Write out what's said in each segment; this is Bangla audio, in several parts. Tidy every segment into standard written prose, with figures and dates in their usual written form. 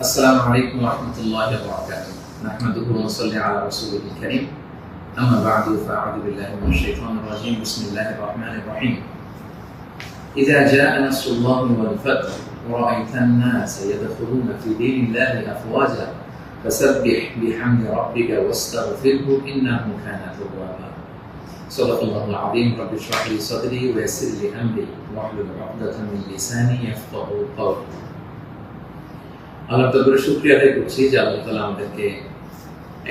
السلام عليكم ورحمة الله وبركاته. نحمده ونصلي على رسوله الكريم. أما بعد فأعوذ بالله من الشيطان الرجيم. بسم الله الرحمن الرحيم. إذا جاء نصر الله والفتح ورأيت الناس يدخلون في دين الله أفواجا فسبح بحمد ربك واستغفره إنه كان توابا. صدق الله العظيم. رب اشرح لي صدري ويسر لي أمري واحلل عقدة من لساني يفقهوا قولي. আল্লাহ তাআলার শুকরিয়া আদায় করছি যে আল্লাহ তাআলা আমাদেরকে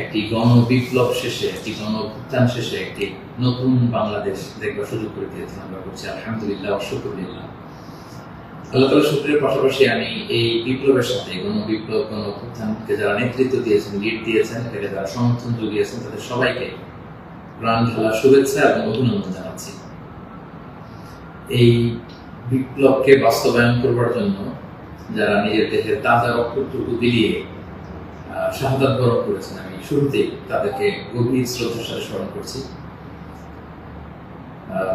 একটি গণবিপ্লব শেষে, একটি গণঅভ্যুত্থান শেষে একটি নতুন বাংলাদেশ দেখবার সুযোগ করে দিয়েছেন। আমরা করছি আলহামদুলিল্লাহ, শুকরিয়া। আল্লাহ তাআলার শুকরিয়ার পাশাপাশি আমি এই বিপ্লবের সাথে গণবিপ্লব, গণঅভ্যুত্থানকে যারা নেতৃত্ব দিয়েছেন, লিড দিয়েছেন, এটাকে যারা সমর্থন জুগিয়েছেন, তাদের সবাইকে প্রাণ ঢালা শুভেচ্ছা এবং অভিনন্দন জানাচ্ছি। এই বিপ্লবকে বাস্তবায়ন করবার জন্য যারা নিজের দেহের তাজা রক্তটুকু বিলিয়ে শাহাদাত বরণ করেছেন, আমি শুরুতেই তাদেরকে গভীর শ্রদ্ধার সাথে স্মরণ করছি।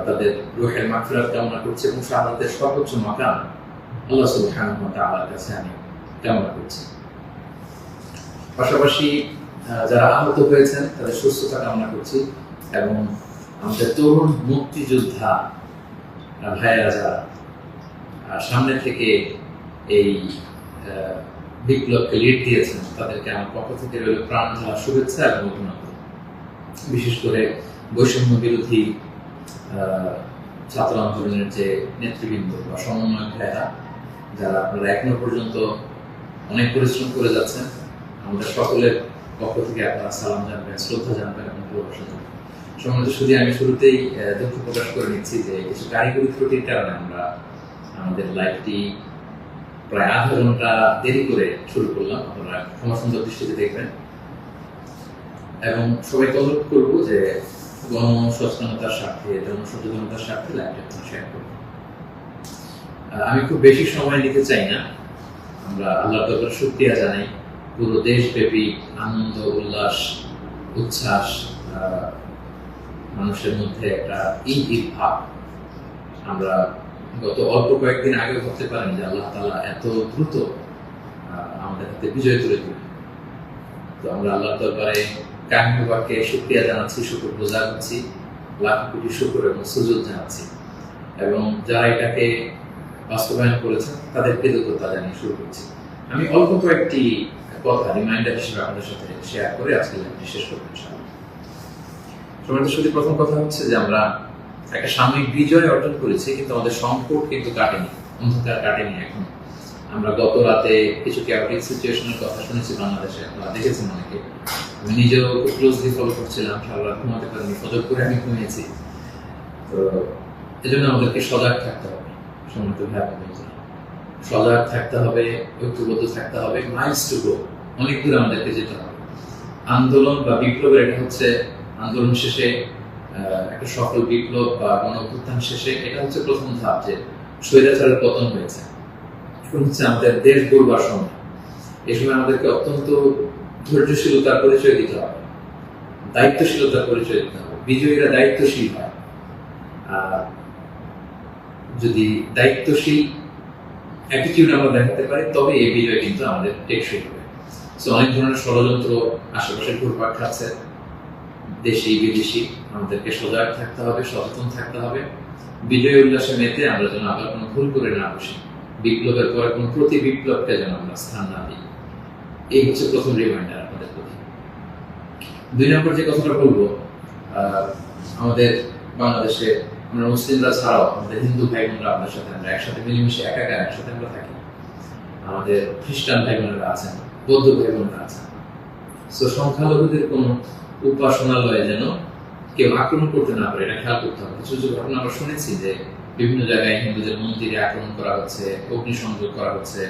তাদের রূহের মাগফিরাত কামনা করছি এবং শাহাদাতের সর্বোচ্চ মাকাম আল্লাহ সুবহানাহু ওয়া তাআলার কাছে আমি কামনা করছি। পাশাপাশি যারা আহত হয়েছেন তাদের সুস্থতা কামনা করছি এবং আমাদের তরুণ মুক্তিযোদ্ধা ভাইয়েরা যারা সামনে থেকে এই বিপ্লবকে লিড দিয়েছেন, তাদেরকে আমার পক্ষ থেকে রইল প্রাণ ঢালা শুভেচ্ছা এবং অভিনন্দন। বিশেষ করে বৈষম্য বিরোধী ছাত্র আন্দোলনের যে নেতৃবৃন্দ বা সমন্বয়ক ভাইয়েরা, যারা আপনারা এখনো পর্যন্ত অনেক পরিশ্রম করে যাচ্ছেন, আমাদের সকলের পক্ষ থেকে আপনারা সালাম জানবেন, শ্রদ্ধা জানবেন এবং ভালোবাসা জানবেন। সম্মানিত শুধু আমি শুরুতেই দুঃখ প্রকাশ করে নিচ্ছি যে কিছু কারিগরি ত্রুটির কারণে আমরা আমাদের লাইভটি প্রায় আধা ঘন্টা দেরি করে শুরু করলাম। আপনারা ক্ষমা সুন্দর দৃষ্টিতে দেখবেন এবং সবাইকে অনুরোধ করবো যে গণসচেতনতার স্বার্থে, জনসচেতনতার স্বার্থে লাইভটা শেয়ার করবো। আমি খুব বেশি সময় নিতে চাই না। আমরা আল্লাহর দরবারে শুকরিয়া জানাই। পুরো দেশব্যাপী আনন্দ, উল্লাস, উচ্ছ্বাস, মানুষের মধ্যে একটা ঈদ ভাব আমরা গত অল্প কয়েকদিন আগে ভাবতে পারেন যে আল্লাহ তাআলা এত দ্রুত আমাদের হাতে বিজয় তুলে দিবেন। তো আমরা আল্লাহর দরবারে কায়মুবাকে শুকরিয়া জানাচ্ছি, শুকর গুজার হচ্ছি, লাখ কোটি শুকর এবং সুজুদ জানাচ্ছি এবং যারা এটাকে বাস্তবায়ন করেছেন তাদের কৃতজ্ঞতা জানিয়ে শুরু করছি। আমি অল্প কয়েকটি কথা রিমাইন্ডার হিসেবে আপনাদের সাথে শেয়ার করে আজকে লাইভটি শেষ করবো ইনশাআল্লাহ। সমাজের সাথে প্রথম কথা হচ্ছে যে আমরা একটা সাময়িক বিজয় অর্জন করেছি, কিন্তু আমাদের সংকট কিন্তু কাটেনি, অন্ধকার কাটেনি। এখন আমরা গত রাতে কিছু ক্যাওটিক সিচুয়েশনের কথা শুনেছি বাংলাদেশে, আপনারা দেখেছেন অনেকে। আমি নিজেও খুব ক্লোজলি ফলো করছিলাম, সারা রাত ঘুমাতে পারিনি, ফজর করে আমি ঘুমিয়েছি। তো এজন্য আমাদেরকে সজাগ থাকতে হবে। সম্মানিত ভাই বোনেরা, সজাগ থাকতে হবে, ঐক্যবদ্ধ থাকতে হবে। মাইলস টু গো, অনেক দূর আমাদেরকে যেতে হবে। আন্দোলন বা বিপ্লবের এটা হচ্ছে আন্দোলন শেষে একটা সফল বিপ্লব বা গণঅভ্যুত্থান শেষে এটা হচ্ছে প্রথম ধাপ, যে স্বৈরাচারের পতন হয়েছে। এখন হচ্ছে আমাদের দেশ গড়বার সময়। এই সময় আমাদেরকে অত্যন্ত ধৈর্যশীলতার পরিচয় দিতে হবে, দায়িত্বশীলতার পরিচয় দিতে হবে। বিজয়ীরা দায়িত্বশীল হয়। যদি দায়িত্বশীল অ্যাটিটিউড আমরা দেখাতে পারি, তবে এই বিজয় কিন্তু আমাদের টেকসই হবে। সো অনেক ধরনের ষড়যন্ত্র আশেপাশে ঘুরপাক খাচ্ছে, দেশি বিদেশি। আমাদেরকে সজাগ থাকতে হবে, সচেতন থাকতে হবে। বিজয় উল্লাসে মেতে আমরা যেন আবার কোনো ভুল করে না বসি, বিপ্লবের পরে কোনো প্রতি বিপ্লবকে যেন আমরা স্থান না দিই। এই হচ্ছে প্রথম রিমাইন্ডার আপনাদের প্রতি। 2 নম্বর যে কথাটা বলবো, আমাদের বাংলাদেশে আমরা মুসলিমরা ছাড়াও আমাদের হিন্দু ভাই বোনরা, আমাদের সাথে আমরা একসাথে মিলেমিশে একাকার একসাথে আমরা থাকি। আমাদের খ্রিস্টান ভাই বোনেরা আছেন, বৌদ্ধ ভাই বোনেরা আছেন। সো সংখ্যালঘুদের কোনো উপাসনালয়ে যেন কেউ আক্রমণ করতে না পারে, এটা খেয়াল করতে হবে। কিছু কিছু ঘটনা আমরা শুনেছি যে বিভিন্ন জায়গায় হিন্দুদের মন্দিরে আক্রমণ করা হচ্ছে, অগ্নিসংযোগ করা হচ্ছে।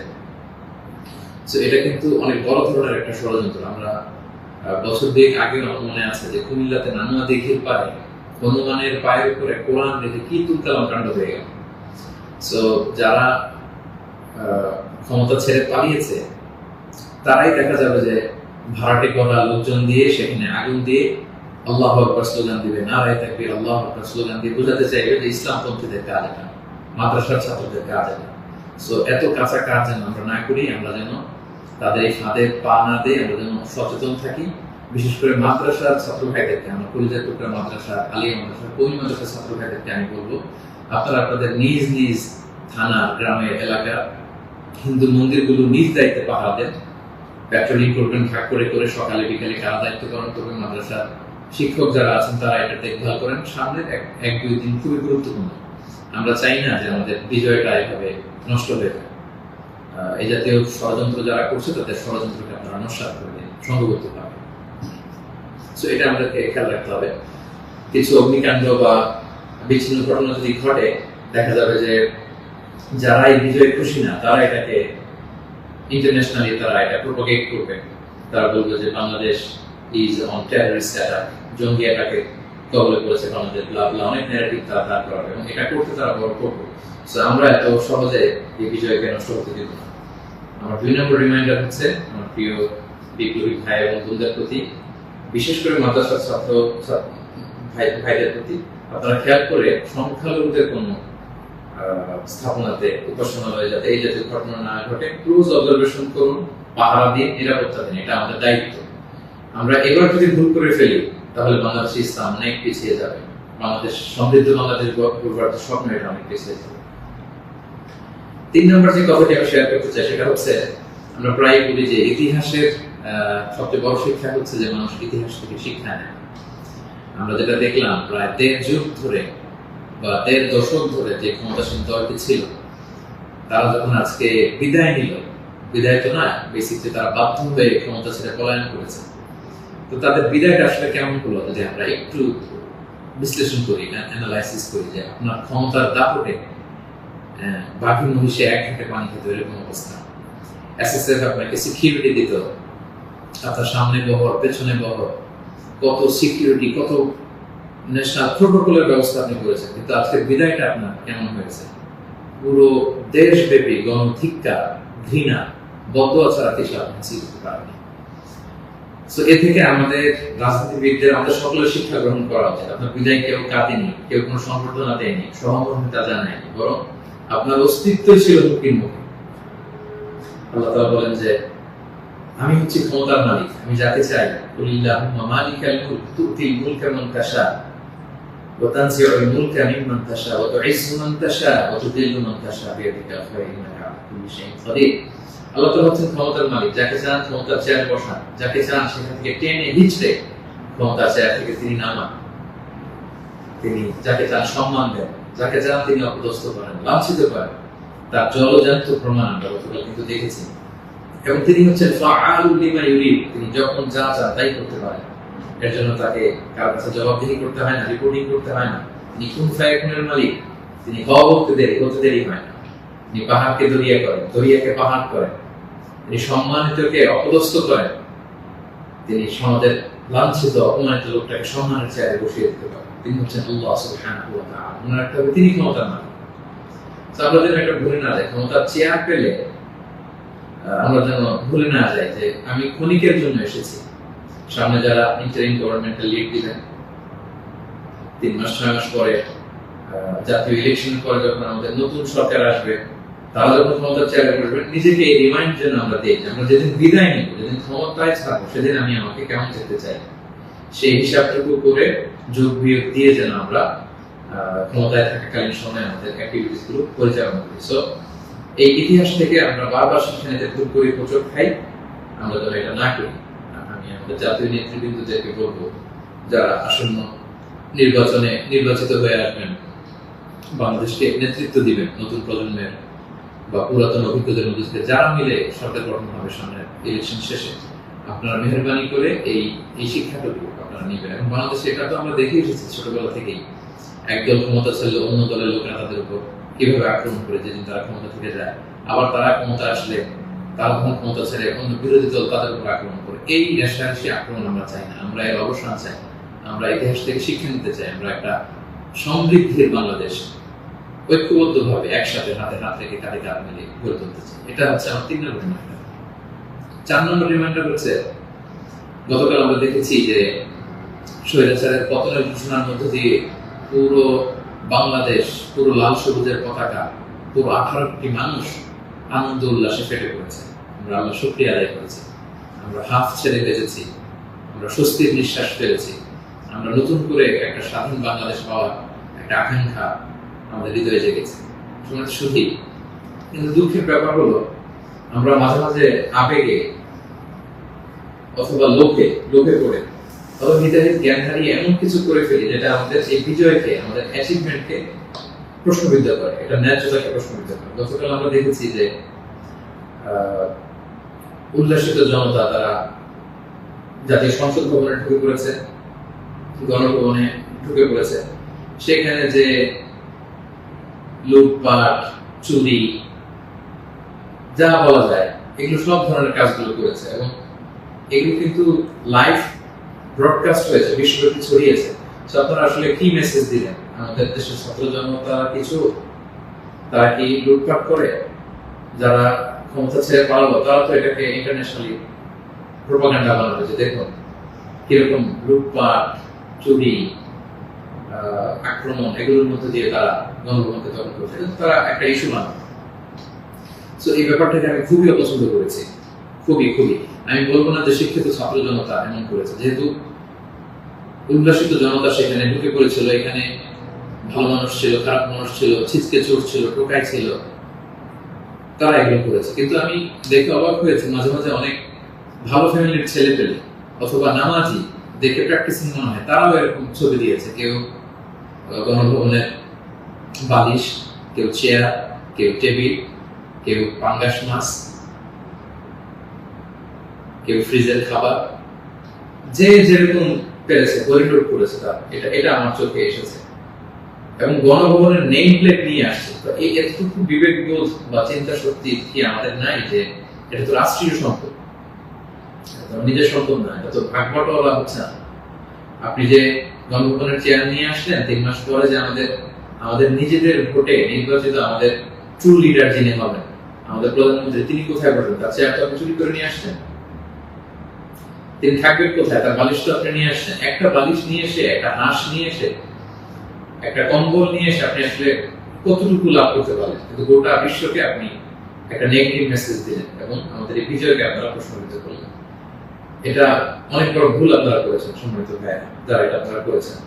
তো এটা কিন্তু অনেক বড় ধরনের একটা ষড়যন্ত্র। আমরা বছর 2 আগে আমার মনে আছে যে কুমিল্লাতে নানুয়া দিঘির পাড়ে হনুমানের পায়ের উপরে কোরআন রেখে কি তুলকালাম কাণ্ড হয়ে গেল। সো যারা ক্ষমতা ছেড়ে পালিয়েছে তারাই দেখা যাবে যে ভাড়াটে করা লোকজন দিয়ে সেখানে আগুন দিয়ে আল্লাহু আকবার স্লোগান দিবে, নারায়ে তাকবীর, আল্লাহু আকবার স্লোগান দিয়ে বোঝাতে চাইবে যে ইসলামপন্থীদের কাজ এটা, মাদ্রাসার ছাত্রদের কাজ এটা। সো এত কাঁচা কাজ যেন আমরা না করি, আমরা যেন তাদের এই ফাঁদে পা না দিয়ে আমরা যেন সচেতন থাকি। বিশেষ করে মাদ্রাসার ছাত্র ভাইদেরকে, আমরা কলিজার টুকরা মাদ্রাসা, আলিয়া মাদ্রাসা, কৌমি মাদ্রাসার ছাত্র ভাইদেরকে আমি বলবো, আপনারা আপনাদের নিজ নিজ থানা, গ্রামের, এলাকা হিন্দু মন্দিরগুলো নিজ দায়িত্বে পাহারা দেন। প্যাট্রোলিং করবেন ভাগ করে করে, সকালে বিকালে কারা দায়িত্ব পালন করবেন। মাদ্রাসার শিক্ষক যারা আছেন তারা এটা দেখভাল করেন। সামনের এক দুই দিন খুবই গুরুত্বপূর্ণ। আমরা চাই না যে আমাদের বিজয়টা এভাবে নষ্ট হয়ে যায়। এই জাতীয় ষড়যন্ত্র যারা করছে তাদের ষড়যন্ত্রকে আপনারা নস্যাৎ করবেন সংঘবদ্ধ ভাবে। সো এটা আমাদেরকে খেয়াল রাখতে হবে। কিছু অগ্নিকাণ্ড বা বিচ্ছিন্ন ঘটনা যদি ঘটে, দেখা যাবে যে যারা এই বিজয়ে খুশি না তারা এটাকে ইন্টারন্যাশনালি তারা এটা প্রোপাগেট করবে। তারা বলবে যে Bangladesh is on terrorist attack, জঙ্গি অ্যাটাকে কবলে পড়েছে বাংলাদেশ, ব্লা ব্লা, অনেক ন্যারেটিভ তারা দাঁড় করাবে এবং এটা করতে তারা বড় করবে। সো আমরা এত সহজে এই বিজয়কে নষ্ট হতে দিব না। আমার 2 নম্বর রিমাইন্ডার হচ্ছে আমার প্রিয় বিপ্লবী ভাই এবং বোনদের প্রতি, বিশেষ করে মাদ্রাসার ছাত্র ভাইদের প্রতি, আপনারা খেয়াল করে সংখ্যালঘুদের কোনো স্থাপনাতে, উপাসনালয়ে যাতে এই জাতীয় ঘটনা না ঘটে ক্লোজ অবজারভেশন করুন, পাহারা দিয়ে নিরাপত্তা দিন। এটা আমাদের দায়িত্ব। আমরা এবার যদি ভুল করে ফেলি তাহলে বাংলাদেশ ইসলাম অনেক পিছিয়ে যাবে। বাংলাদেশ সমৃদ্ধ বাংলাদেশ গড়বার স্বপ্ন এটা অনেক পিছিয়ে যাবে। 3 নম্বর যে কথাটি আমি শেয়ার করতে চাই সেটা হচ্ছে, আমরা প্রায় বলি যে ইতিহাসের সবচেয়ে বড় শিক্ষা হচ্ছে যে মানুষ ইতিহাস থেকে শিক্ষা নেয়। আমরা যেটা দেখলাম প্রায় 1.5 যুগ ধরে বা 1.5 দশক ধরে যে ক্ষমতাসীন দলটি ছিল, তারা যখন আজকে বিদায় নিল, বিদায় তো না, বেসিকলি তারা বাধ্য হয়ে ক্ষমতা ছেড়ে পলায়ন করেছে। তো তাদের বিদায়টা আসলে কেমন হলো যদি আমরা একটু বিশ্লেষণ করি, অ্যানালাইসিস করি, যে আপনার ক্ষমতার দাপটে বাকি মহিষে এক ঘাটে পানি খেতে এরকম অবস্থা। এসএসএফ আপনাকে সিকিউরিটি দিত, আপনার সামনে বহর, পেছনে বহর, কত সিকিউরিটি, কত ন্যাশনাল প্রোটোকলের ব্যবস্থা আপনি করেছেন। কিন্তু আজকের বিদায়টা আপনার কেমন হয়েছে? পুরো দেশব্যাপী গণধিক্কার, ঘৃণা, বদদোয়া ছাড়া কিছু আপনি শিখতে পারেননি। সো এ থেকে আমাদের রাজনীতিবিদদের, আমাদের সকলের শিক্ষা গ্রহণ করা উচিত। আপনার বিদায় কেউ কাঁদেনি, কেউ কোনো সম্বর্ধনা দেয়নি, সহমর্মিতা জানায়নি, বরং আপনার অস্তিত্বই ছিল হুমকির মুখে। আল্লাহ তাআলা বলেন যে আমি হচ্ছি ক্ষমতার মালিক, আমি যাকে চাই, কুলিল্লাহুম্মা মালিকাল মুলক তুতিল মুলকা মান তাশা ওয়া তানজিউল মুলকা মিম্মান তাশা ওয়া তুইজ্জু মান তাশা ওয়া তুযিল্লু মান তাশা বিয়াদিকাল খায়র ইন্নাকা আলা কুল্লি শাইইন কাদির। আল্লাহ তাআলা হচ্ছেন ক্ষমতার মালিক, যাকে চান ক্ষমতার চেয়ারে বসান, যাকে চান সেখান থেকে টেনে হিঁচড়ে ক্ষমতার চেয়ার থেকে তিনি নামান। তিনি যাকে চান সম্মান দেন, যাকে চান তিনি অপদস্থ করেন, লাঞ্ছিত করেন। তার জলজান্ত প্রমাণ আমরা গতকাল কিন্তু দেখেছি। এবং তিনি হচ্ছেন ফাআলুল লিমা ইউরিদ, তিনি যখন যা চান তাই করতে পারেন। এর জন্য তাকে কারো কাছে জবাবদিহি করতে হয় না, রিপোর্টিং করতে হয় না। তিনি কুন ফায়াকুনের মালিক, তিনি হতে দেরি হয় না। তিনি পাহাড়কে দরিয়া করেন, দরিয়াকে পাহাড় করেন, তিনি সম্মানিতকে অপদস্থ করেন, তিনি সমাজের লাঞ্ছিত অপমানিত লোকটাকে সম্মানের চেয়ারে বসিয়ে দিতে পারেন। তিনি হচ্ছেন আল্লাহ সুবহানাহু ওয়া তাআলা। ওনার একটা তিনি ক্ষমতার মালিক। আমরা যেন এটা ভুলে না যাই, ক্ষমতার চেয়ার পেলে আমরা যেন ভুলে না যাই যে আমি ক্ষণিকের জন্য এসেছি। সামনে যারা ইন্টারিম গভর্নমেন্টের লিড দিবেন, 3 মাস 6 মাস পরে জাতীয় ইলেকশনের পরে যখন আমাদের নতুন সরকার আসবে, তারা যখন ক্ষমতার চেয়ারে বসবেন, নিজেকে এই রিমাইন্ড যেন আমরা দিই যে আমরা যেদিন বিদায় নিব, যেদিন ক্ষমতায় থাকবো, সেদিন আমি আমাকে কেমন দেখতে চাই, সেই হিসাবটুকু করে যোগ বিয়োগ দিয়ে যেন আমরা ক্ষমতায় থাকাকালীন সময় আমাদের অ্যাক্টিভিটিস গুলো পরিচালনা করি। সো এই ইতিহাস থেকে আমরা বারবার শিক্ষা নিতে ভুল করি, হোঁচট খাই, আমরা যেন এটা না করি। আমি আমাদের জাতীয় নেতৃবৃন্দদেরকে বলবো, যারা আসন্ন নির্বাচনে নির্বাচিত হয়ে আসবেন, বাংলাদেশকে নেতৃত্ব দিবেন, নতুন প্রজন্মের বা পুরাতন অভিজ্ঞদের মধ্যে থেকে যারা মিলে সরকার গঠন হবে সামনে ইলেকশন শেষে, আপনারা মেহরবানি করে এই শিক্ষাটুকু আপনারা নেবেন। এবং বাংলাদেশে এটা তো আমরা দেখে এসেছি ছোটবেলা থেকেই, একদল ক্ষমতা ছেড়ে অন্য দলের লোকেরা তাদের উপর কিভাবে আক্রমণ করে যেদিন তারা ক্ষমতা থেকে যায়, আবার তারা ক্ষমতা আসলে তারা তখন ক্ষমতা ছেড়ে অন্য বিরোধী দল তাদের উপর আক্রমণ করে। এই রেশারেশি আক্রমণ আমরা চাই না, আমরা এর অবসান চাই। আমরা ইতিহাস থেকে শিক্ষা নিতে চাই। আমরা একটা সমৃদ্ধির বাংলাদেশ ঐক্যবদ্ধভাবে একসাথে হাতে হাত রেখে কাঁধে কাঁধ মিলে গড়ে তুলতে চাই। এটা হচ্ছে আমার 3 নম্বর রিমাইন্ডার। 4 নম্বর রিমাইন্ডার হচ্ছে, গতকাল আমরা দেখেছি যে স্বৈরাচারের পতনের ঘোষণার মধ্য দিয়ে পুরো বাংলাদেশ, পুরো লাল সবুজের পতাকা, পুরো 18 কোটি মানুষ আনন্দ উল্লাসে ফেটে পড়েছে। আমরা আল্লাহ শুকরিয়া আদায় করেছি, আমরা হাফ ছেড়ে বেঁচেছি, আমরা স্বস্তির নিঃশ্বাস ফেলেছি, আমরা নতুন করে একটা স্বাধীন বাংলাদেশ পাওয়ার একটা আকাঙ্ক্ষা আমাদের হৃদয়ে জেগেছে। শুধুই কিন্তু দুঃখের ব্যাপার হলো আমরা মাঝে মাঝে আবেগে অথবা লোভে পড়ে অথবা হৃদয়ের জ্ঞান হারিয়ে এমন কিছু করে ফেলি যেটা আমাদের এই বিজয়কে, আমাদের অ্যাচিভমেন্টকে প্রশ্নবিদ্ধ করে, এটা ন্যায্যতাকে প্রশ্নবিদ্ধ করে। গতকাল আমরা দেখেছি যে উল্লাসিত জনতা তারা জাতীয় সংসদ ভবনে ঢুকে পড়েছে, গণভবনে ঢুকে পড়েছে, সেখানে যে লুটপাট, চুরি, যা বলা যায় এগুলো সব ধরনের কাজগুলো করেছে এবং এগুলো কিন্তু লাইভ ব্রডকাস্ট হয়েছে, বিশ্বব্যাপী ছড়িয়েছে। আপনারা আসলে কি মেসেজ দিলেন? আমাদের দেশের ছাত্র জনতা কিছু, তারা কি লুটপাট করে? যারা ক্ষমতা ছেড়ে পালালো তারা তো এটাকে ইন্টারন্যাশনালি প্রোপাগান্ডা বানাবে যে দেখুন কিরকম লুটপাট, চুরি, আক্রমণ এগুলোর মধ্যে দিয়ে তারা গণভবনকে দখল করছে, কিন্তু তারা একটা ইস্যু মানবে। তো এই ব্যাপারটাকে আমি খুবই অপছন্দ করেছি, খুবই। আমি বলবো না যে শিক্ষিত ছাত্র জনতা এমন করেছে, যেহেতু উল্লাসিত জনতা সেখানে ঢুকে পড়েছিল, এখানে ভালো মানুষ ছিল, খারাপ মানুষ ছিল, ছিচকে চোর ছিল, টোকাই ছিল, তারা এগুলো করেছে। কিন্তু আমি দেখে অবাক হয়েছি মাঝে মাঝে অনেক ভালো ফ্যামিলির ছেলে পেলে অথবা নামাজি দেখে প্র্যাকটিসিং মনে হয়, তারাও এরকম ছবি দিয়েছে। কেউ গণভবনের বালিশ, কেউ চেয়ার, কেউ টেবিল, কেউ পাঙ্গাস মাছ, কেউ ফ্রিজের খাবার, যে যেরকম পেরেছে করিডোর করেছে তার, এটা আমার চোখে এসেছে। এবং গণভবনের নেম প্লেট নিয়ে আসছে। তো এই এতটুকু বিবেকবোধ বা চিন্তা শক্তি কি আমাদের নাই যে এটা তো রাষ্ট্রীয় সম্পদ, নিজের সম্পদ না, এটা তো ভাগ বটোয়ারা হচ্ছে না। আপনি যে গণভবনের চেয়ার নিয়ে আসলেন 3 মাস পরে যে আমাদের নিজেদের ভোটে নির্বাচিত আমাদের ট্রু লিডার যিনি হবেন, আমাদের প্রধানমন্ত্রী, তিনি কোথায় বসবেন? তার চেয়ার তো আপনি চুরি করে নিয়ে আসছেন। তিনি থাকবেন কোথায়? তার বালিশ তো আপনি নিয়ে আসছেন। একটা বালিশ নিয়ে এসে, একটা হাঁস নিয়ে এসে, একটা কম্বল নিয়ে এসে আপনি আসলে কতটুকু লাভ করতে পারলেন? কিন্তু গোটা বিশ্বকে আপনি একটা নেগেটিভ মেসেজ দিলেন এবং আমাদের এই বিজয়কে আপনারা প্রশ্নবিদ্ধ করলেন। এটা অনেক বড় ভুল আপনারা করেছেন সম্মানিত ভাই, যারা এটা আপনারা করেছেন।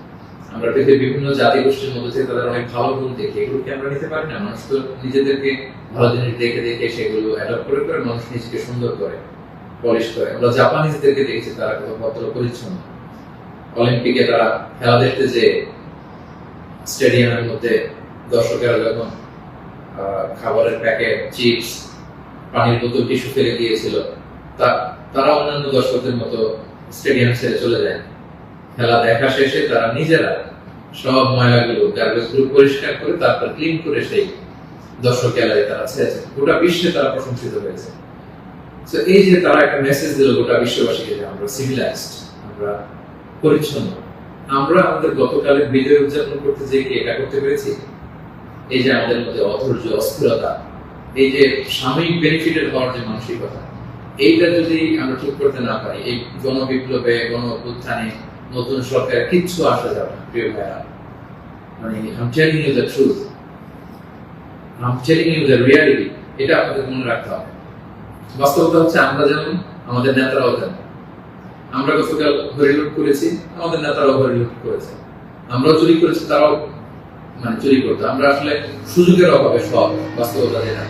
আমরা পৃথিবীর বিভিন্ন জাতি গোষ্ঠীর মধ্যে থেকে তাদের অনেক ভালো গুণ দেখি, এগুলোকে আমরা নিতে পারি না? মানুষ তো নিজেদেরকে ভালো জিনিস দেখে দেখে সেগুলো অ্যাডপ্ট করে করে মানুষ নিজেকে সুন্দর করে, পলিশ করে। আমরা জাপানিজদেরকে দেখেছি তারা কত ভদ্র পরিচ্ছন্ন। অলিম্পিকে তারা খেলা দেখতে যে স্টেডিয়ামের মধ্যে দর্শকেরা যখন খাবারের প্যাকেট, চিপস, পানির বোতল, টিস্যু ফেলে দিয়েছিল, তারা অন্যান্য দর্শকদের মতো স্টেডিয়াম ছেড়ে চলে যায়। খেলা দেখা শেষে তারা নিজেরা সব ময়লাগুলো, গার্বেজ গুলো পরিষ্কার করে তারপর ক্লিন করে সেই দর্শক এলাকায় তারা ছেড়েছে। গোটা বিশ্বে তারা প্রশংসিত হয়েছে। তো এই যে তারা একটা মেসেজ দিল গোটা বিশ্ববাসীকে যে আমরা সিভিলাইজড, আমরা পরিচ্ছন্ন। আমরা আমাদের গতকালের বিজয় উদযাপন করতে যে কি এটা করতে পেরেছি? এই যে আমাদের মধ্যে অধৈর্য, অস্থিরতা, এই যে সাময়িক বেনিফিটেড হওয়ার যে মানসিকতা, এইটা যদি আমরা ঠিক করতে না পারি, এই গণবিপ্লবে, গণ অভ্যুত্থানে, নতুন সরকার কিচ্ছু আসা যাবে না প্রিয় ভাইরা। মানে I'm telling you the truth, I'm telling you the reality, এটা আপনাদের মনে রাখতে হবে। বাস্তবতা হচ্ছে আমরা যেমন, আমাদের নেতারাও তেমন। আমরা গতকাল হরিলুট করেছি, আমাদের নেতারাও হরিলুট করেছে। আমরাও চুরি করেছি, তারাও চুরি করতো। আমরা আসলে সুযোগের অভাবে সব বাস্তবতা যেটা,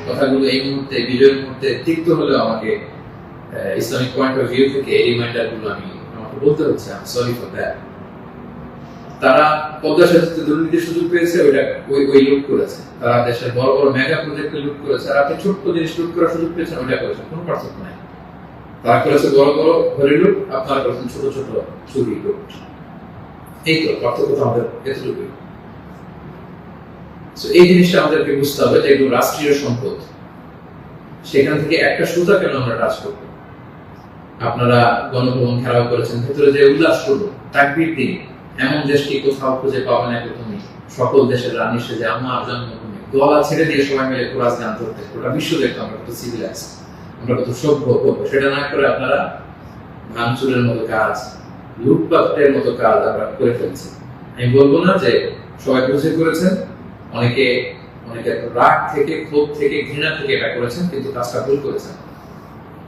কথাগুলো এই মুহূর্তে, বিজয়ের মুহূর্তে তিক্ত হলেও আমাকে ইসলামিক পয়েন্ট অফ ভিউ থেকে এই রিমাইন্ডার গুলো আমাকে বলতে হচ্ছে। আমি সরি ফর দ্যাট। তারা পদ্মা সেতুতে দুর্নীতির সুযোগ পেয়েছে, ওই লুট করেছে। তারা দেশের বড় বড় মেগা প্রজেক্টে লুট করেছে, আর আপনি ছোট্ট জিনিস লুট করার সুযোগ পেয়েছেন, ওইটা করেছেন, কোনো পার্থক্য নাই। তারা করেছে বড় বড় হরি লুট, আপনারা করেছেন ছোট ছোট চুরি লুট। এই তো পার্থক্য তো আমাদের এতটুকুই। এই জিনিসটা আমাদেরকে বুঝতে হবে যে এগুলো রাষ্ট্রীয় সম্পদ, সেখান থেকে একটা সুতা কেন আমরা টাচ করবো? আপনারা গণভবন ঘেরাও করেছেন, ভেতরে যে উল্লাস করবো, তাকবীর দিন, এমন দেশটি কোথাও খুঁজে পাবে না তুমি। সকল দেশের রানী সেজে আমার জন্মভূমি, গলা ছেড়ে দিয়ে সবাই মিলে কোরআন গান করতে, গোটা বিশ্ব দেখতো আমরা কত সিভিলাইজ, আমরা কত সভ্য করবো। সেটা না করে আপনারা ভাঙচুরের মতো কাজ, লুটপাটের মতো কাজ আমরা করে ফেলছি। আমি বলবো না যে সবাই বুঝে করেছেন, অনেকে রাগ থেকে, ক্ষোভ থেকে, ঘৃণা থেকে এটা করেছেন, কিন্তু কাজটা ভুল করেছেন।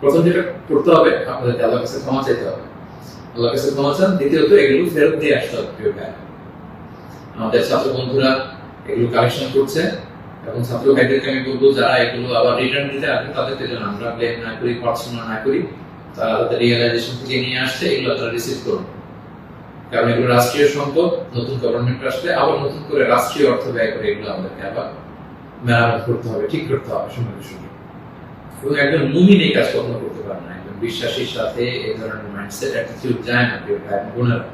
প্রথম যেটা করতে হবে, আপনাদেরকে আল্লাহর কাছে ক্ষমা চাইতে হবে। আল্লাহর কাছে ক্ষমা চান। দ্বিতীয়ত এগুলো ফেরত দিয়ে আসতে হবে প্রিয় ভাই। আমাদের ছাত্র বন্ধুরা এগুলো কালেকশন করছে, এবং ছাত্র ভাইদেরকে আমি বলবো যারা এগুলো আবার রিটার্ন দিতে আসবে তাদেরকে যেন আমরা ব্লেম না করি, পড়াশোনা না করি। তারা তাদের রিয়েলাইজেশন থেকে নিয়ে আসছে, এগুলো তারা রিসিভ করুন। কারণ এগুলো রাষ্ট্রীয় সম্পদ, নতুন গভর্নমেন্ট আসলে আবার নতুন করে রাষ্ট্রীয় অর্থ ব্যয় করে এগুলো আমাদেরকে আবার মেরামত করতে হবে, ঠিক করতে হবে সময় সুযোগ। এবং একজন মুমিন এই কাজ কখনো করতে পারে না। একজন বিশ্বাসীর সাথে এই ধরনের মাইন্ডসেট অ্যাটিটিউড যায় না প্রিয় ভাই বোনেরা।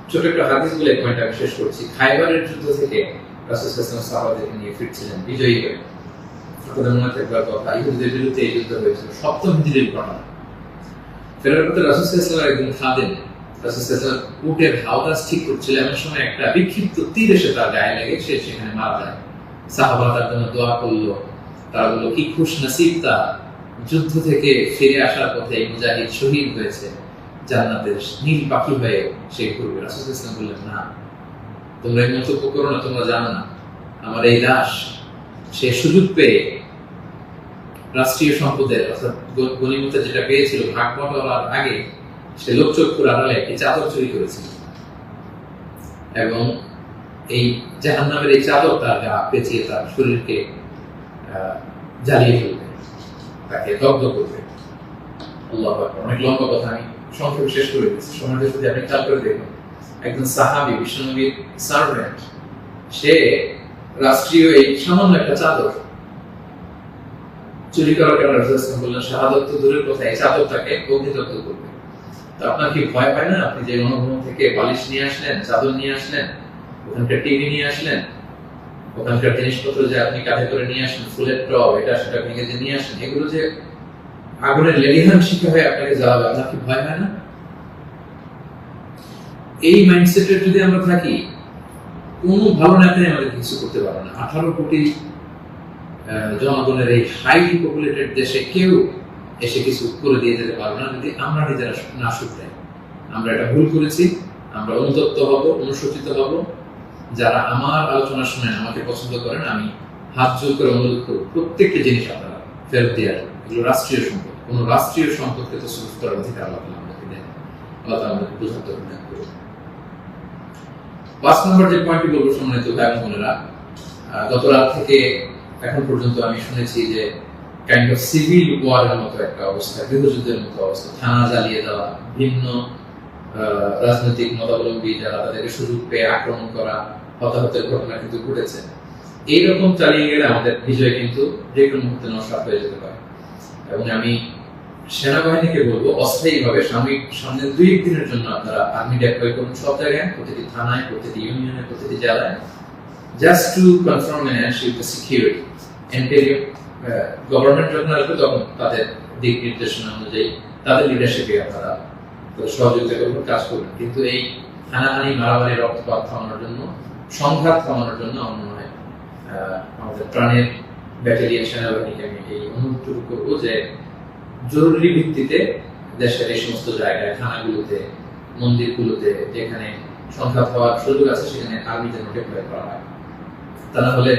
ছোট একটা হাদিস বলে পয়েন্ট আমি শেষ করছি। খাইবারের যুদ্ধ থেকে রাসূল সাল্লাল্লাহু আলাইহি ওয়াসাল্লাম সাহাবাদেরকে নিয়ে ফিরছিলেন বিজয়ী হয়ে। আপনাদের মনে থাকবার কথা, ইহুদিদের বিরুদ্ধে এই যুদ্ধ হয়েছিল 7ম হিজরির ঘটনা। ফেরার পথে রাসূল সাল্লাল্লাহু আলাইহি ওয়াসাল্লাম একজন খাদেম রাসূল সাল্লাল্লাহু আলাইহি ওয়াসাল্লাম উটের হাওদাস ঠিক করছিল, এমন সময় একটা বিক্ষিপ্ত তীর এসে তার গায়ে লেগে সে সেখানে মারা যায়। সাহাবারা তার জন্য দোয়া করলো। তারা বলল কি খুশ নসিব তার, যুদ্ধ থেকে ফিরে আসার পথে এই মুজাহিদ শহীদ হয়েছে, জান্নাতের নীল পাখি হয়ে সে ঘুরবে। রাসূল সাল্লাল্লাহু আলাইহি ওয়াসাল্লাম বললেন না, তোমরা এই মন্তব্য করো না, তোমরা জানো না আমার এই লাশ সে সুযোগ পেয়ে রাষ্ট্রীয় সম্পদের অর্থাৎ গনিমতের যেটা পেয়েছিল ভাগ বটোয়ারার আগে সে লোকচক্ষুর আড়ালে একটি চাদর চুরি করেছিল, এবং এই জাহান্নামের এই চাদর তার গা পেঁচিয়ে তার শরীরকে জ্বালিয়ে ফেলবে, তাকে দগ্ধ করবে। আল্লাহু আকবার। অনেক লম্বা কথা, আমি সংক্ষেপে শেষ করে দিচ্ছি। সময়টা যদি আপনি খেয়াল করে দেখুন, একজন সাহাবী, বিশ্বনবীর সার্ভেন্ট, সে রাষ্ট্রীয় এই সামান্য একটা চাদর চুরি করার কারণে রাসূল বললেন শাহাদাত তো দূরের কথা, এই চাদরটাকে অগ্নিদগ্ধ করবে। তো আপনার কি ভয় হয় না? আপনি যে গণভবন থেকে বালিশ নিয়ে আসলেন, চাদর নিয়ে আসলেন, ওখানকার টিভি নিয়ে আসলেন, ওখানকার জিনিসপত্র যে আপনি কাঁধে করে নিয়ে আসেন, ফুলের টব এটা সেটা ভেঙে যে নিয়ে আসেন, এগুলো যে আগুনের লেলিহান শিখা হয়ে আপনাকে জ্বালাবে, আপনার কি ভয় হয় না? এই মাইন্ডসেটে যদি আমরা থাকি, কোনো ভালো নেতাই আমাদের কিছু করতে পারবে না। 18 কোটি জনগণের এই হাইলি পপুলেটেড দেশে কেউ এসে কিছু করে দিয়ে যেতে পারবে না যদি আমরা নিজেরা না শুধরাই। আমরা এটা ভুল করেছি, আমরা অনুতপ্ত হব, অনুশোচিত হব। যারা আমার আলোচনা শুনেন, আমাকে পছন্দ করেন, আমি হাত জোর করে অনুরোধ করব প্রত্যেকটি জিনিস আপনারা ফেরত দিয়ে আসবেন। এগুলো রাষ্ট্রীয় সম্পদ, কোনো রাষ্ট্রীয় সম্পদকে তো সুযোগ করার অধিকার আল্লাহ আমাদেরকে দেন। আল্লাহ আমাদেরকে বোঝার তৌফিক দান করুন। 5 নম্বর যে পয়েন্টটি বলবো সম্মানিত ভাই বোনেরা, গত রাত থেকে এখন পর্যন্ত আমি শুনেছি যে কাইন্ড অফ সিভিল ওয়ারের মতো একটা অবস্থা, গৃহযুদ্ধের মতো অবস্থা, থানা জ্বালিয়ে দেওয়া, ভিন্ন রাজনৈতিক মতাবলম্বী যারা তাদেরকে সুযোগ পেয়ে আক্রমণ করা, হতাহতের ঘটনা কিন্তু ঘটেছে। এইরকম চালিয়ে গেলে আমাদের বিজয় কিন্তু যে কোনো মুহূর্তে নস্বাত হয়ে যেতে পারে। এবং আমি সেনাবাহিনীকে বলবো অস্থায়ীভাবে সামনের 2-1 দিনের জন্য আপনারা আর্মি ডেপ্লয় করুন সব জায়গায়, প্রতিটি থানায়, প্রতিটি ইউনিয়নে, প্রতিটি জেলায়, just to confirm and ensure the security. Interim government যখন আসবে তখন তাদের দিক নির্দেশনা অনুযায়ী তাদের লিডারশিপে আপনারা সহযোগিতা করবেন, কাজ করবেন। কিন্তু এই হানাহানি, মারামারি, রক্তপাত থামানোর জন্য, সংঘাত থামানোর জন্য আমার মনে হয় আমাদের প্রাণের ব্যাটালিয়ন সেনাবাহিনীকে আমি এই অনুরোধটুকু করবো যে জরুরি ভিত্তিতে দেশের এই সমস্ত জায়গায়, থানাগুলোতে, মন্দিরগুলোতে যেখানে সংঘাত হওয়ার সুযোগ আছে সেখানে আর্মি যেন ডেপ্লয় করা হয়। তা না হলে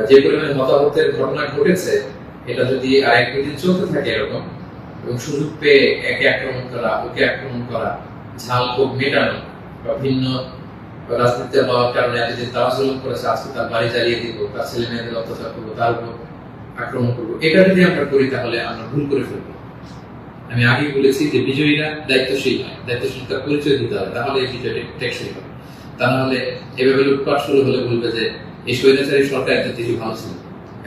যে পরিমাণে হতাহতের ঘটনা ঘটেছে, এটা যদি আর 1-2 দিন চলতে থাকে এরকম, এবং সুযোগ পেয়ে একে আক্রমণ করা, ওকে আক্রমণ করা, ঝাল ক্ষোভ মেটানো, বা ভিন্ন রাজনীতিতে হওয়ার কারণে এতদিন তারা জুলুম করেছে, আজকে তার বাড়ি জ্বালিয়ে দিব, তার ছেলে মেয়েদের অত্যাচার করবো, তার উপর আক্রমণ করবো, এটা যদি আমরা করি তাহলে আমরা ভুল করে ফেলবো। আমি আগেই বলেছি যে বিজয়ীরা দায়িত্বশীল হয়, দায়িত্বশীলতার পরিচয় দিতে হবে, তাহলে এই বিজয়টা টেকসই হবে। তা না হলে এভাবে লুটপাট শুরু হলে বলবে যে এই স্বৈরাচারী সরকার এত দেশে ভালো ছিল,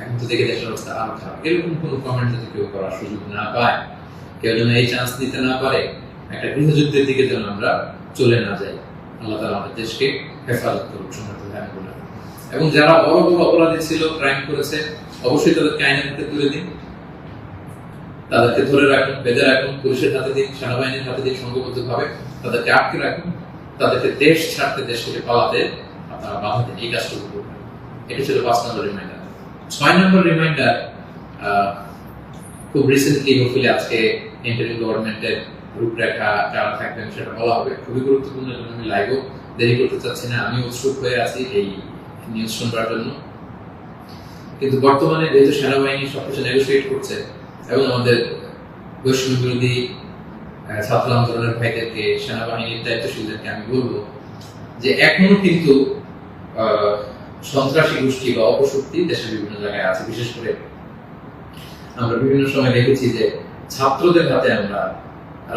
এখন তো দেখে দেশের অবস্থা আরো খারাপ। এরকম কোনো কমেন্ট যদি কেউ করার সুযোগ না পায়, কেউ যেন এই চান্স দিতে না পারে, একটা গৃহযুদ্ধের দিকে যেন আমরা চলে না যাই। আল্লাহ তাআলা আমাদের দেশকে হেফাজত করুন সম্মানিত ভাই বোনেরা। এবং যারা বড় বড় অপরাধী ছিল, ক্রাইম করেছে, অবশ্যই তাদেরকে আইনের হাতে তুলে দিন, তাদেরকে ধরে রাখুন, বেঁধে রাখুন, পুলিশের হাতে দিন, সেনাবাহিনীর হাতে দিন, সংঘবদ্ধভাবে তাদেরকে আটকে রাখুন, তাদেরকে দেশ ছাড়তে, দেশ থেকে পালাতে আপনারা বাধা দিন। এই কাজটুকু করবেন। এটা ছিল 5 নম্বর রিমাইন্ডার। 6 নম্বর রিমাইন্ডার, খুব রিসেন্টলি হোপফুলি আজকে ইন্টারিম গভর্নমেন্টের রূপরেখা যারা থাকবেন সেটা বলা হবে, খুবই গুরুত্বপূর্ণ। জন্য আমি লাইভও দেরি করতে চাচ্ছি না, আমি উৎসুক হয়ে আছি এই নিউজ শুনবার জন্য। কিন্তু বর্তমানে যেহেতু সেনাবাহিনী সবকিছু নেগোসিয়েট করছে এবং আমাদের বৈষম্য বিরোধী ছাত্র আন্দোলনের ভাইদেরকে, সেনাবাহিনীর দায়িত্বশীলদেরকে আমি বলবো যে এখনো কিন্তু সন্ত্রাসী গোষ্ঠী বা অপশক্তি দেশের বিভিন্ন জায়গায় আছে। বিশেষ করে আমরা বিভিন্ন সময় দেখেছি যে ছাত্রদের হাতে আমরা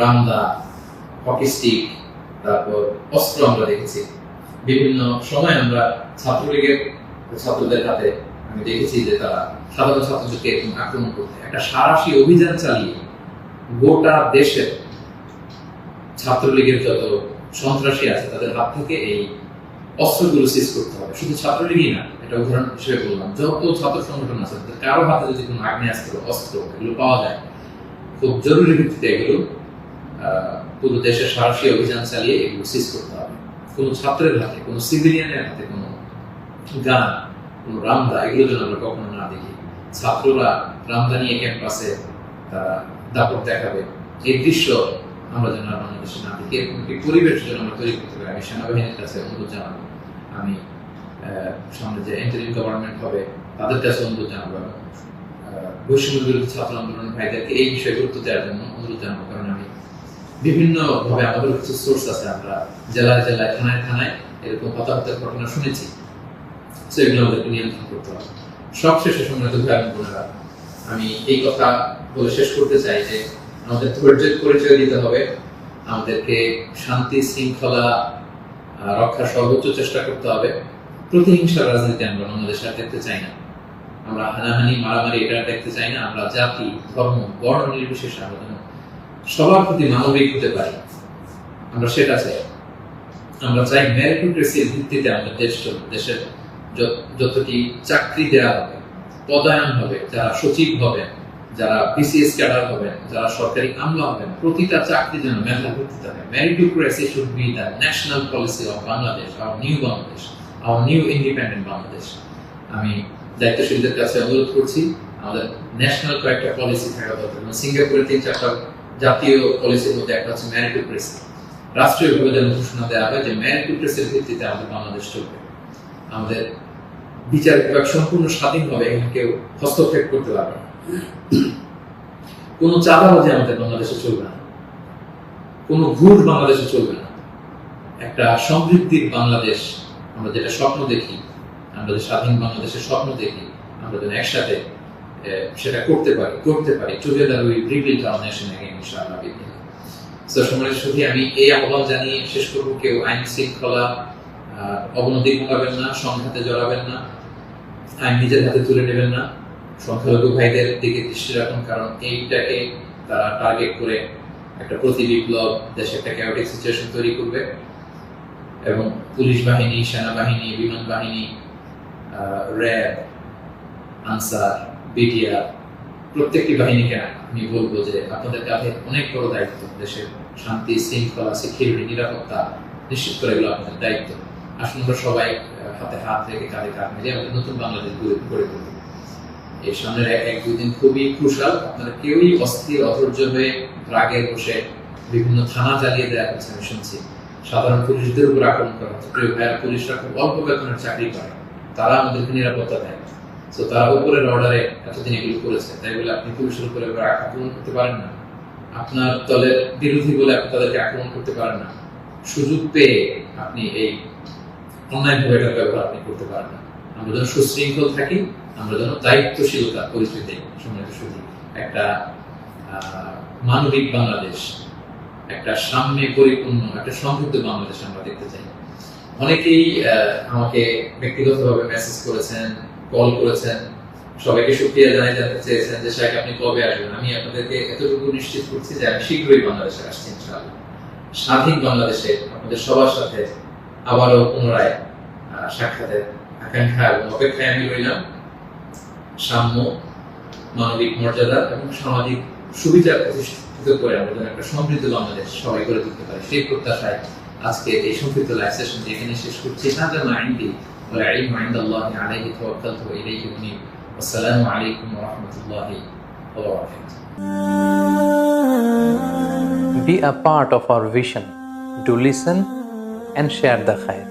রামদা, হকি স্টিক, তারপর অস্ত্র আমরা দেখেছি। বিভিন্ন সময় আমরা ছাত্রলীগের ছাত্রদের হাতে আমি দেখেছি যে তারা সাধারণ ছাত্রদেরকে এরকম আক্রমণ করতে, একটা সারাশি অভিযান চালিয়ে গোটা দেশের ছাত্রলীগের যত সন্ত্রাসী আছে তাদের হাত থেকে এই অস্ত্রগুলো সিজ করতে হবে। শুধু ছাত্রলীগই না, এটা উদাহরণ হিসেবে বললাম, যত ছাত্র সংগঠন আছে কারো হাতে যদি কোনো আগ্নেয়াস্ত্র, অস্ত্র এগুলো পাওয়া যায়, খুব জরুরি ভিত্তিতে এগুলো পুরো দেশে সারাশি অভিযান চালিয়ে এগুলো সিজ করতে হবে। কোনো ছাত্রের হাতে, কোনো সিভিলিয়ানের হাতে কোনো গান, কোনো রামদা এগুলো যেন আমরা কখনো না দেখি। ছাত্ররা রামদা নিয়ে ক্যাম্পাসে তারা দাপট দেখাবে, এই দৃশ্য আমরা যেন বাংলাদেশে না দেখি। এরকম একটি পরিবেশ যেন আমরা তৈরি করতে পারি। আমি সেনাবাহিনীর কাছে অনুরোধ জানাবো, আমি সামনে যে ইন্টারিম গভর্নমেন্ট হবে তাদের কাছে অনুরোধ জানাবো, বৈষম্য বিরোধী ছাত্র আন্দোলনের ভাইদেরকে এই বিষয়ে গুরুত্ব দেওয়ার জন্য অনুরোধ জানাবো। কারণ আমি বিভিন্ন ভাবে আমাদের কিছু সোর্স আছে, আমরা জেলায় জেলায়, থানায় থানায় এরকম হতাহতের ঘটনা শুনেছি। সেগুলো আমাদেরকে নিয়ন্ত্রণ করতে হবে। সবশেষে সম্মানিত ভাই এবং বোনেরা, আমি এই কথা বলে শেষ করতে চাই যে আমাদের ধৈর্যের পরিচয় দিতে হবে, আমাদেরকে শান্তি শৃঙ্খলা রক্ষার সর্বোচ্চ চেষ্টা করতে হবে। প্রতিহিংসার রাজনীতি আমরা বাংলাদেশে আর দেখতে চাই না। আমরা হানাহানি, মারামারি এটা দেখতে চাই না। আমরা জাতি, ধর্ম, বর্ণ নির্বিশেষে আমরা যেন সবার প্রতি মানবিক হতে পারি, আমরা সেটা চাই। আমরা চাই মেরিটোক্রেসির ভিত্তিতে আমাদের দেশ চলবে। দেশের যতটি চাকরি দেওয়া হবে, পদায়ন হবে, যারা সচিব হবেন, যারা বিসিএস ক্যাডার হবেন, যারা সরকারি আমলা হবেন, প্রতিটা চাকরি যেন মেধার ভিত্তিতে হবে। Meritocracy should be the national policy of Bangladesh, our new Bangladesh, our new independent Bangladesh. আমি দায়িত্বশীলদের কাছে অনুরোধ করছি, আমাদের ন্যাশনাল কয়েকটা পলিসি থাকা দরকার। সিঙ্গাপুরের 3-4টা জাতীয় পলিসির মধ্যে একটা হচ্ছে মেরিটোক্রেসি। রাষ্ট্রীয়ভাবে যেন ঘোষণা দেওয়া হয় যে মেরিটোক্রেসির ভিত্তিতে আমাদের বাংলাদেশ চলবে। আমাদের বিচার বিভাগ সম্পূর্ণ স্বাধীনভাবে এখানে কেউ হস্তক্ষেপ করতে পারবে না। কোনো চাঁদাবাজি আমাদের বাংলাদেশে চলবে না, কোনো ঘুষ বাংলাদেশে চলবে না। একটা সমৃদ্ধির বাংলাদেশ আমরা যেটা স্বপ্ন দেখি, আমরা যে স্বাধীন বাংলাদেশের স্বপ্ন দেখি, আমরা যেন একসাথে সেটা করতে পারি। Together we rebuild hour nation again, ইনশাআল্লাহ। সো সম্মানিত সুধী, আমি এই আহ্বান জানিয়ে শেষ করব, কেউ আইন শৃঙ্খলা অবনতি ঘটাবেন না, সংঘাতে জড়াবেন না, আইন নিজের হাতে তুলে নেবেন না। সংখ্যালঘু ভাইদের দিকে দৃষ্টি রাখুন, কারণ এইটাকে তারা টার্গেট করে একটা প্রতি বিপ্লব, দেশে একটা ক্যাওটিক সিচুয়েশন তৈরি করবে। এবং পুলিশ বাহিনী, সেনাবাহিনী, বিমান বাহিনী, র্যাব, আনসার, বিডিআর, প্রত্যেকটি বাহিনীকে আমি বলবো যে আপনাদের কাঁধে অনেক বড় দায়িত্ব। দেশের শান্তি, শৃঙ্খলা, সিকিউরিটি, নিরাপত্তা নিশ্চিত করে এগুলো আপনাদের দায়িত্ব। আসুন আমরা সবাই হাতে হাত রেখে, কাঁধে কাঁধ মিলিয়ে আমাদের নতুন বাংলাদেশ গড়ে তুলব। এই সামনের 1-2 দিন খুবই ক্রুশাল। আপনারা কেউই অস্থির, অধৈর্য হয়ে রাগে বসে বিভিন্ন থানা জ্বালিয়ে দেওয়া হচ্ছে, আমি শুনছি। সাধারণ পুলিশদের উপর আক্রমণ করা হচ্ছে। প্রিয় ভাইয়েরা, পুলিশরা খুব অল্প বেতনের চাকরি করে, তারা আমাদেরকে নিরাপত্তা দেয়। তো তারা উপরের অর্ডারে এতদিন এগুলো করেছে, তাই বলে আপনি পুলিশের উপরে আক্রমণ করতে পারেন না। আপনার দলের বিরোধী বলে আপনি তাদেরকে আক্রমণ করতে পারেন না। সুযোগ পেয়ে আপনি এই অন্যায়ভাবে এটার ব্যবহার আপনি করতে পারেন না। আমরা যেন সুশৃঙ্খল থাকি, আমরা যেন দায়িত্বশীলতা পরিচয় দিই। সম্মানিত সুধী, একটা মানবিক বাংলাদেশ, একটা সাম্যে পরিপূর্ণ, একটা সমৃদ্ধ বাংলাদেশ আমরা দেখতে চাই। অনেকেই আমাকে ব্যক্তিগতভাবে মেসেজ করেছেন, কল করেছেন, সবাইকে শুকরিয়া জানাতে চেয়েছেন যে শাইখ আপনি কবে আসবেন। আমি আপনাদেরকে এতটুকু নিশ্চিত করছি যে আমি শীঘ্রই বাংলাদেশে আসছি ইনশাআল্লাহ। স্বাধীন বাংলাদেশে আপনাদের সবার সাথে আবারও পুনরায় সাক্ষাতের আকাঙ্ক্ষা এবং অপেক্ষায় আমি রইলাম। সাম্য, মানবিক মর্যাদা এবং সামাজিক সুবিচার প্রতিষ্ঠিত করে আমরা যেন একটা সমৃদ্ধ বাংলাদেশ সবাই করে তুলতে পারি, সেই প্রত্যাশায় আজকে এই সংক্ষিপ্ত লাইভ সেশন এখানে শেষ করছি। হাদা মা ইনদি ওয়া ইলমু ইনদাল্লাহি আলাইহি তাওয়াক্কালতু ওয়া ইলাইহি উনীব। আসসালামু আলাইকুম ওয়া রাহমাতুল্লাহি ওয়া বারাকাতুহু। Be a part of our vision. Do listen and share the khair.